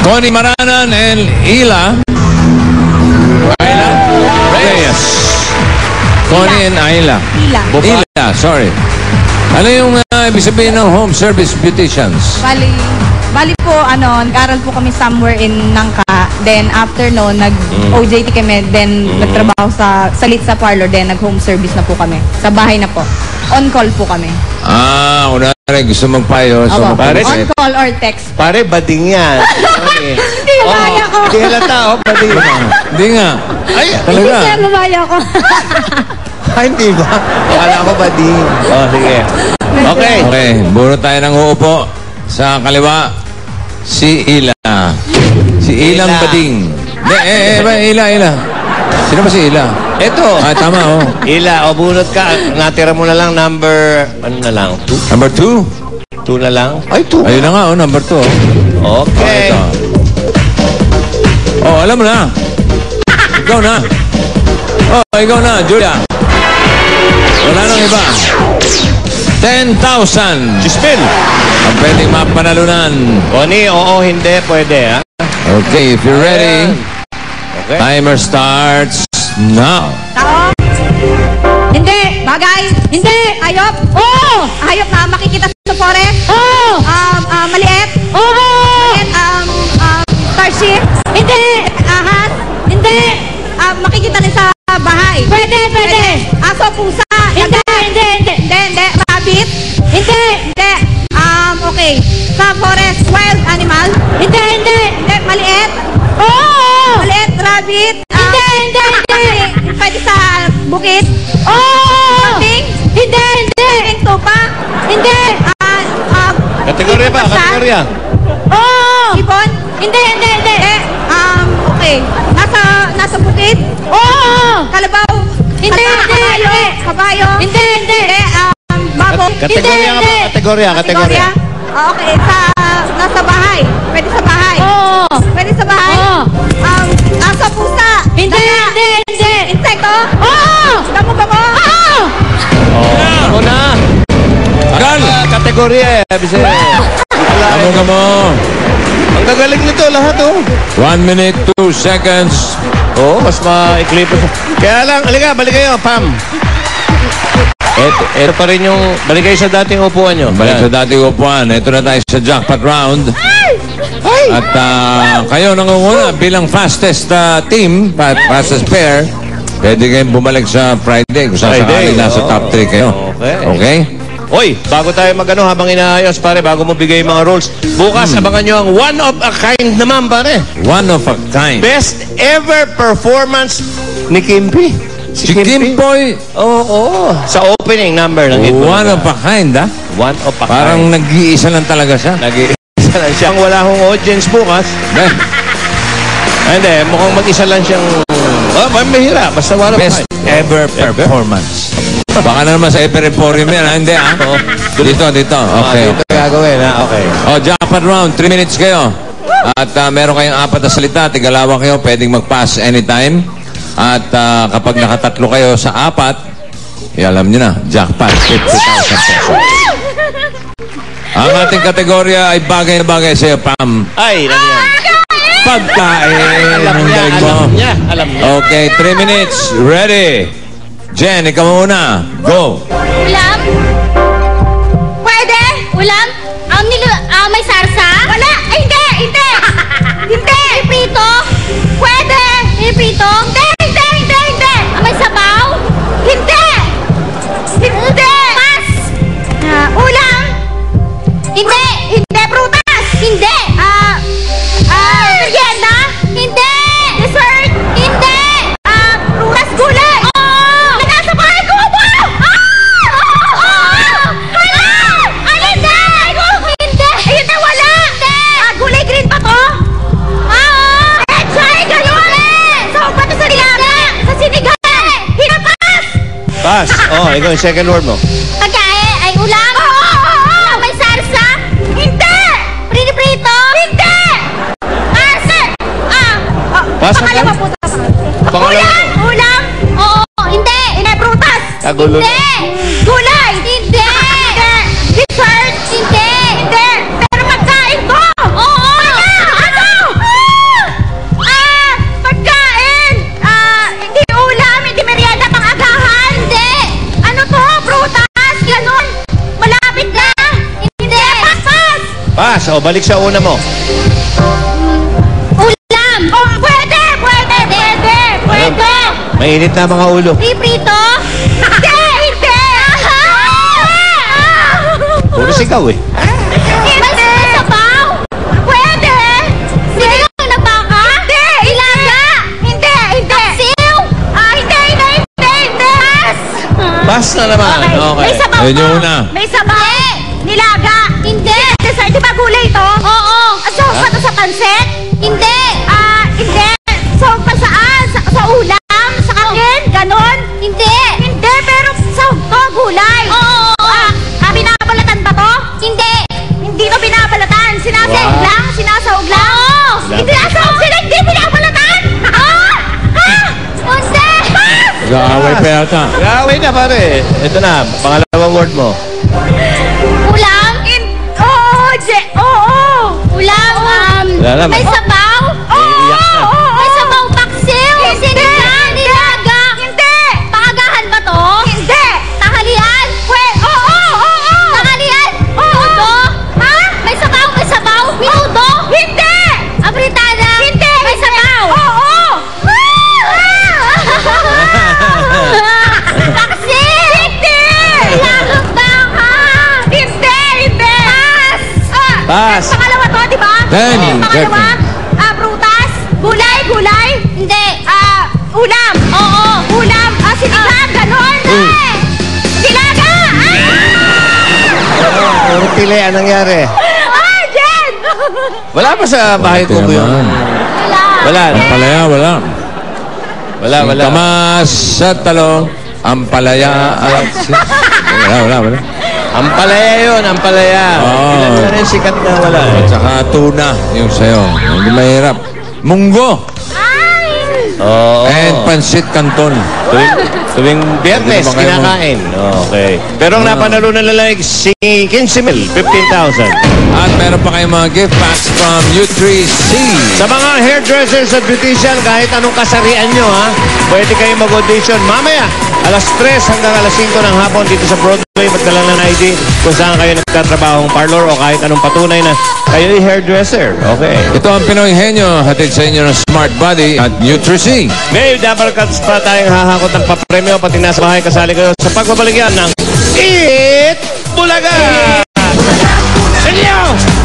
Connie Maranan and Ila. Ayla? Reyes. Connie and Ayla. Ila, sorry. Ano yung ibig sabihin ng home service beauticians? Bali po, nag-aral po kami somewhere in Nangka. Then, after no, nag-OJT kami. Then, nagtrabaho sa Litsa Parlor. Then, nag-home service na po kami. Sa bahay na po. On-call po kami. Unari, gusto magpayo. So on-call or text. Pare, bading yan. Hindi, maya ko. Hindi halata, bading. Hindi nga. Ay, talaga. Hindi kaya mamaya ko. Ay, hindi ba? Akala ko bading. Sige. Okay. Okay, buro tayo ng uupo. Sa kaliwa, si Ila. Si Ilang Bading. Ila. Sino ba si Ila? Ito. Tama, oh. Ila, bunot ka. Natira mo na lang number, ano na lang? 2? Number 2? 2 na lang? Ay, 2. Ayun na nga, number 2. Okay. Alam mo na. Ikaw na. Ikaw na, Julia. Wala nang iba. 10,000. Chispin. Ang pwedeng mapanalunan. Connie, oo, hindi. Pwede, ha? Okay, if you're ready, okay. Timer starts now. Tao? Hindi. Bagay? Hindi. Hayop? Oo. Hayop na makikita sa forest? Oo. Maliit? Oo. Starship? Hindi. Ahas? Hindi. Makikita rin sa bahay? Pwede. Aso, pusa? Hindi. Rabbit? Hindi. Okay. Sa forest, wild animal? Hindi. Maliit? Oo. Maliit, rabbit? Hindi. Pwede sa bukid? Oo. Camping? Hindi. Camping tupa? Hindi. Kategorya ba? Kategorya? Oo. Ibon? Hindi. Okay. Nasa bukid? Oo. Kalabaw? Hindi. Kabayo? Hindi. Baboy? Kategorya nga ba? Kategorya. Okay. Nasa bahay? Pwede sa bahay? Oo. Pwede sa bahay? Oo. Aso, pusa? Hindi. Insekto? Oo. Damo? Oo. Ako na. Agal! Kategorya eh. Bise. Mo. Ang gagaling nito lahat, 1 minute, 2 seconds. Mas maikli pa. Kaya lang, balik kayo, Pam. Ito pa rin yung, balik kayo sa dating upuan nyo. Balik sa dating upuan. Ito na tayo sa jackpot round. At kayo nangunguna bilang fastest team, fastest pair. Pwede kayong bumalik sa Friday kung saan sakali nasa top 3 kayo. Okay? Oy, bago tayo habang inaayos, pare, bago mo bigay yung mga rules, bukas abangan nyo ang one of a kind naman, pare. One of a kind. Best ever performance ni Kimpi. Si Kimpoy. Oo. Sa opening number ng ito. One of a kind, ha? One of a kind. Parang nag-iisa lang talaga siya. Nag-iisa lang siya. Ang wala hong audience bukas. Hindi, mukhang mag-isa lang siyang... mahira. Basta one of a kind. Best ever performance. Baka na naman sa Eperimporium yan, ha? Hindi, ha? Dito. Okay. Dito gagawin, ha? Okay. Jackpot round. 3 minutes kayo. At meron kayong 4 na salita. Tigalawa kayo. Pwedeng mag-pass anytime. At kapag nakatatlo kayo sa 4, alam nyo na, jackpot, 50,000 pesos. Ang ating kategorya ay bagay na bagay sa'yo, Pam. Ay, ano yan? Pagkain. Alam niya. Okay, 3 minutes. Ready? Jen, ikaw muna. Go. Ulam? Pwede? Ulam? May sarsa? Wala! Ay, hindi! Hindi! Iprito? Pwede! Iprito? Hindi! May sabaw? Hindi! Mas! Ulam? Hindi! Prutas? Hindi! Merienda? Hindi! Dessert? Hindi! Prutas, gulay? Oo! Nasa bahay ko ba? Hindi! Wala! Gulay green pa to? Echay! Gayon! So, ba't sa tilapia? Sa sinigang? Hinapas! Pass. Ikaw yung second word mo. Pagkain ay ulam? Oo! May sarsa? Hindi! Prito? Hindi! Pass na Pangalawa po. Ulam? Oo! Hindi! Prutas? Kagulo. Hindi! Gulay? Hindi! Dessert? Hindi! Pero pagkain ko? Oo! Ano? Pass. O, balik sa una mo. Ulam. Oh, pwede. Mainit na mga ulo. Prito. Hindi. Puro sigaw eh. Hindi. Sabaw. Pwede. Sinigang na baka. Hindi. Ilaga. Hindi. Siw. Hindi. Pass na naman. Okay. May sabaw Ayun to. yung una. May sabaw. Nilaga. Hindi. Dessert, di ba gulay to? Oo. Sahog pa to sa pansit? Hindi. Hindi. Sahog pa saan? Sa ulam? Sa kanin? Ganon? Hindi. Hindi, pero sahog to, gulay. Oo. Binabalatan ba to? Hindi. Hindi to binabalatan. Sinasahog lang? Sinasahog lang? Oo. Hindi sinasahog sila, hindi binabalatan. Hindi. Nag-aaway pa yata. Gawin na pare. Ito na, pangalawang word mo. Ulam? Oo. Ulam, Wala may naman. sabaw? Iiyak na. May sabaw paksiw? Sinigang? Nilaga? Hindi. Paagahan ba to? Hindi. Tanghalian? Oo. Tanghalian? Minuto? Ha? May sabaw? Minuto? Hindi. Abritada? Hindi. May sabaw? Oo. Paksiw? Hindi. Nilagang baka? Hindi. Pass. Pangalawa to, di ba? 10 Pangalawa, prutas, gulay. Hindi. Ulam. Oo. Ulam. Sinigang, ganon. Dilaga. Puro pili. Anong nangyari? Jen! Wala pa sa bahay ko yun. Wala. Ampalaya, wala. Wala. Kamas sa talong, ampalaya at... Wala. Ampalaya yun, ampalaya. Oo. Ilan na rin sikat na wala eh. At saka tuna, yung sayo. Hindi mahirap. Munggo Oo. and pansit canton. Tuwing biyernes, Hindi naman kayo kinakain. Okay. Pero ang napanalunan na lang si 15,000. 15,000. At meron pa kayong mga gift packs from U3C. Sa mga hairdressers at beautician, kahit anong kasarian nyo, ha, pwede kayo mag-audition mamaya, alas 3 hanggang alas 5 ng hapon dito sa Broadway. Magdala ng ID kung saan kayo nagtatrabahong parlor o kahit anong patunay na kayo ay hairdresser. Okay. Ito ang Pinoy Henyo, hatid sa inyo ng Smart Body at U3C. May double cuts pa tayong hahakot ng papremyo, pati nasa bahay kasali kayo sa pagbabalik yan ng Eat Bulaga! Inyo!